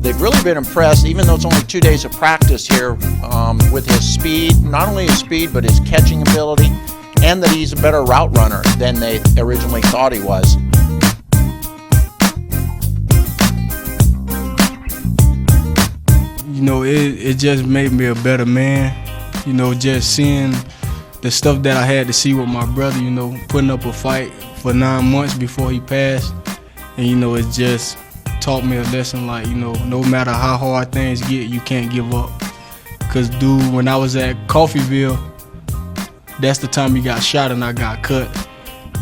they've really been impressed, even though it's only 2 days of practice here, with his speed, not only his speed, but his catching ability, and that he's a better route runner than they originally thought he was. You know, it just made me a better man. You know, just seeing the stuff that I had to see with my brother, you know, putting up a fight for 9 months before he passed. And, you know, it just taught me a lesson like, you know, no matter how hard things get, you can't give up. Because, dude, when I was at Coffeyville, that's the time he got shot and I got cut.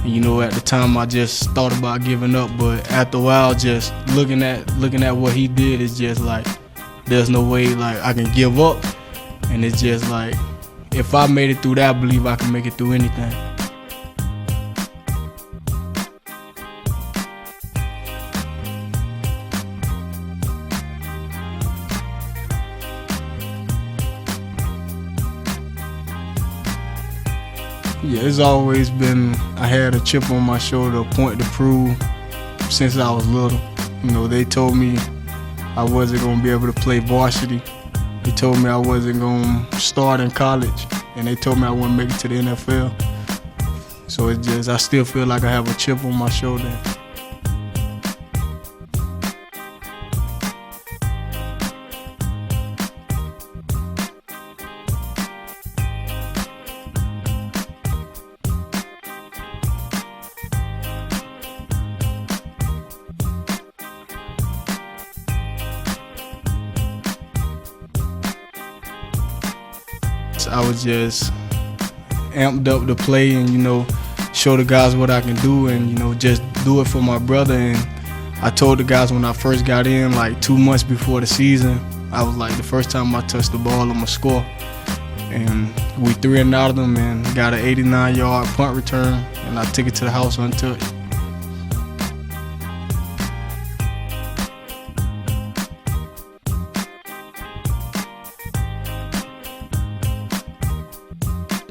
And, you know, at the time I just thought about giving up, but after a while, just looking at what he did, it's just like, there's no way like I can give up. And it's just like, if I made it through that, I believe I can make it through anything. Yeah, it's always been, I had a chip on my shoulder, a point to prove since I was little. You know, they told me I wasn't going to be able to play varsity. They told me I wasn't going to start in college, and they told me I wouldn't make it to the NFL. So it's just, I still feel like I have a chip on my shoulder. I was just amped up to play and, you know, show the guys what I can do and, you know, just do it for my brother. And I told the guys when I first got in, like 2 months before the season, I was like, the first time I touched the ball, I'm gonna score. And we 3-and-out them and got an 89-yard punt return, and I took it to the house untouched.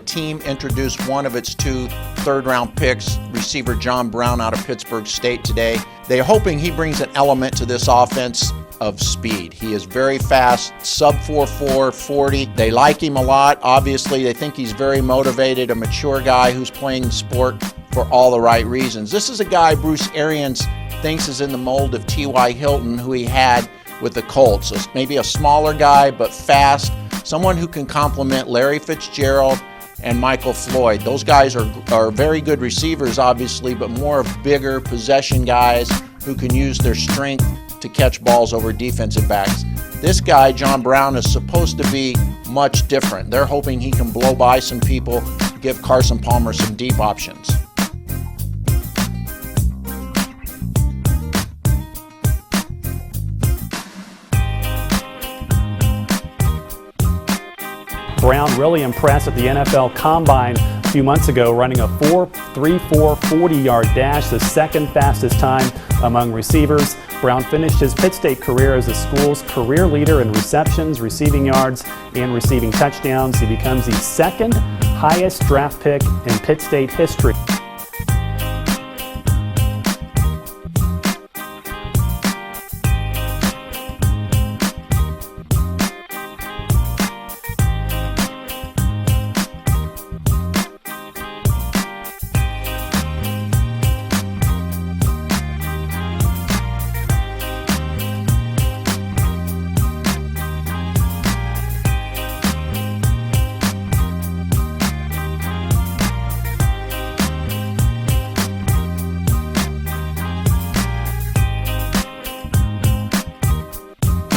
Team introduced one of its 2 third-round picks, receiver John Brown out of Pittsburgh State today. They're hoping he brings an element to this offense of speed. He is very fast, sub 4.4, 40. They like him a lot. Obviously, they think he's very motivated, a mature guy who's playing the sport for all the right reasons. This is a guy Bruce Arians thinks is in the mold of T.Y. Hilton, who he had with the Colts. So maybe a smaller guy, but fast, someone who can complement Larry Fitzgerald and Michael Floyd. Those guys are very good receivers, obviously, but more of bigger possession guys who can use their strength to catch balls over defensive backs. This guy, John Brown, is supposed to be much different. They're hoping he can blow by some people, give Carson Palmer some deep options. Brown really impressed at the NFL Combine a few months ago, running a 4.34 40-yard dash, the second fastest time among receivers. Brown finished his Pitt State career as the school's career leader in receptions, receiving yards, and receiving touchdowns. He becomes the second highest draft pick in Pitt State history.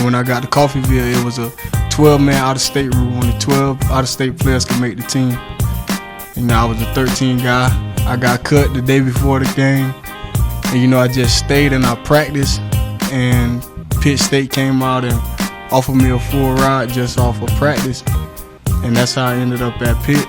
When I got to Coffeyville, it was a 12-man out-of-state rule. Only 12 out-of-state players could make the team. You know, I was a 13 guy. I got cut the day before the game. And, you know, I just stayed and I practiced. And Pitt State came out and offered me a full ride just off of practice. And that's how I ended up at Pitt.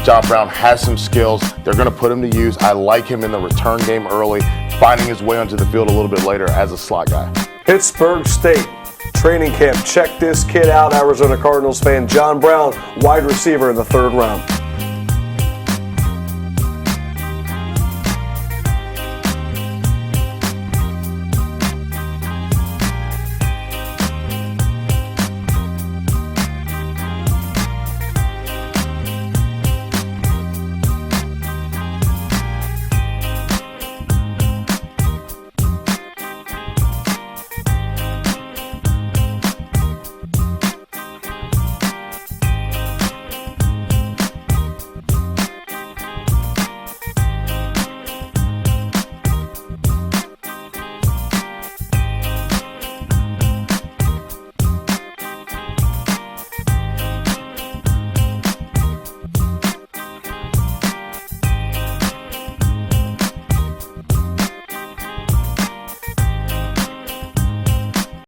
John Brown has some skills. They're going to put him to use. I like him in the return game early, finding his way onto the field a little bit later as a slot guy. Pittsburgh State training camp. Check this kid out, Arizona Cardinals fan. John Brown, wide receiver in the 3rd round.